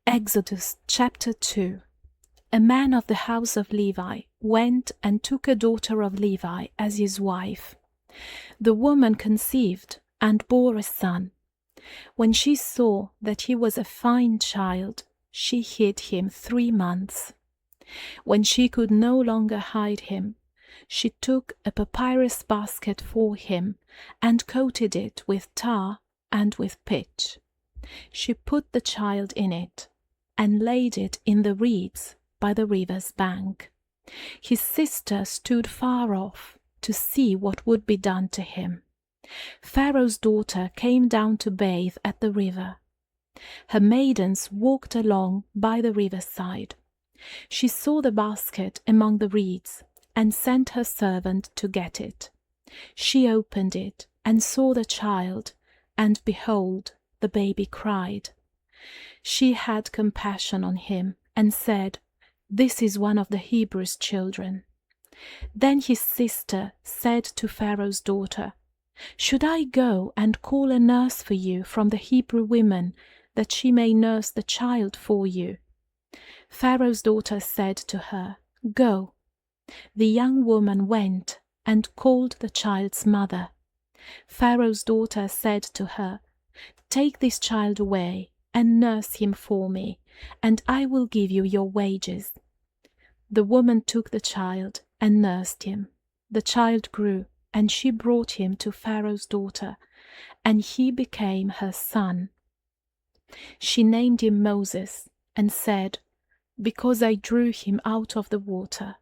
Exodus chapter 2. A man of the house of Levi went and took a daughter of Levi as his wife. The woman conceived and bore a son. When she saw that he was a fine child, she hid him 3 months. When she could no longer hide him, she took a papyrus basket for him and coated it with tar and with pitch. She put the child in it and laid it in the reeds by the river's bank. His sister stood far off to see what would be done to him. Pharaoh's daughter came down to bathe at the river. Her maidens walked along by the riverside. She saw the basket among the reeds and sent her servant to get it. She opened it and saw the child, and behold, the baby cried. She had compassion on him and said, "This is one of the Hebrews' children." Then his sister said to Pharaoh's daughter, "Should I go and call a nurse for you from the Hebrew women, that she may nurse the child for you?" Pharaoh's daughter said to her, "Go." The young woman went and called the child's mother. Pharaoh's daughter said to her, "Take this child away and nurse him for me, and I will give you your wages." The woman took the child and nursed him. The child grew, and she brought him to Pharaoh's daughter, and he became her son. She named him Moses and said, "Because I drew him out of the water."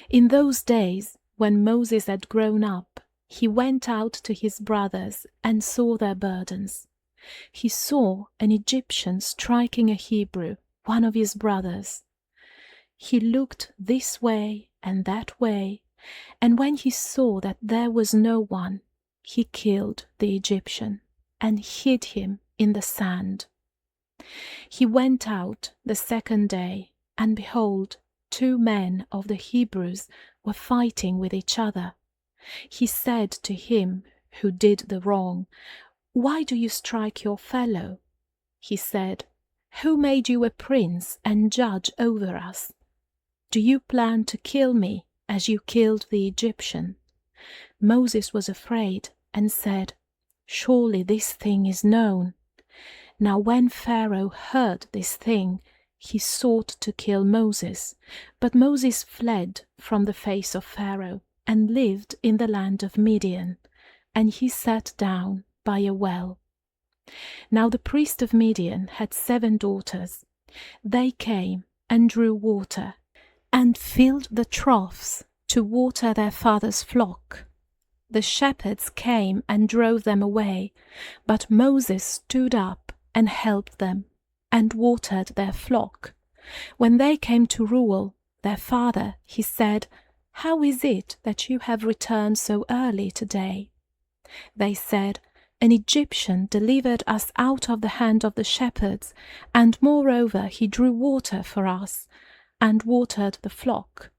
In those days, when Moses had grown up, he went out to his brothers and saw their burdens. He saw an Egyptian striking a Hebrew, one of his brothers. He looked this way and that way, and when he saw that there was no one, he killed the Egyptian and hid him in the sand. He went out the second day, and behold, 2 men of the Hebrews were fighting with each other. He said to him who did the wrong, "Why do you strike your fellow?" He said, "Who made you a prince and judge over us? Do you plan to kill me as you killed the Egyptian?" Moses was afraid and said, "Surely this thing is known." Now when Pharaoh heard this thing, he sought to kill Moses, but Moses fled from the face of Pharaoh and lived in the land of Midian, and he sat down by a well. Now the priest of Midian had 7 daughters. They came and drew water and filled the troughs to water their father's flock. The shepherds came and drove them away, but Moses stood up and helped them and watered their flock. When they came to Reuel, their father, he said, "How is it that you have returned so early today?" They said, "An Egyptian delivered us out of the hand of the shepherds, and moreover he drew water for us and watered the flock."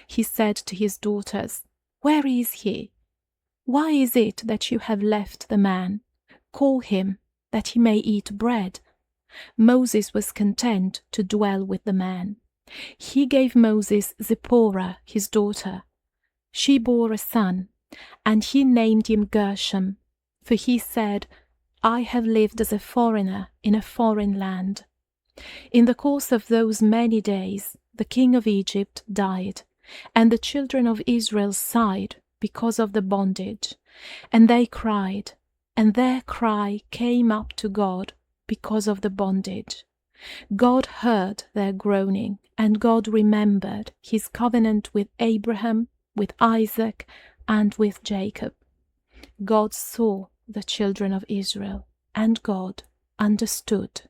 He said to his daughters, "Where is he? Why is it that you have left the man? Call him, that he may eat bread." Moses was content to dwell with the man. He gave Moses Zipporah, his daughter. She bore a son, and he named him Gershom, for he said, "I have lived as a foreigner in a foreign land." In the course of those many days, the king of Egypt died, and the children of Israel sighed because of the bondage, and they cried, and their cry came up to God because of the bondage. God heard their groaning, and God remembered his covenant with Abraham, with Isaac, and with Jacob. God saw the children of Israel, and God understood.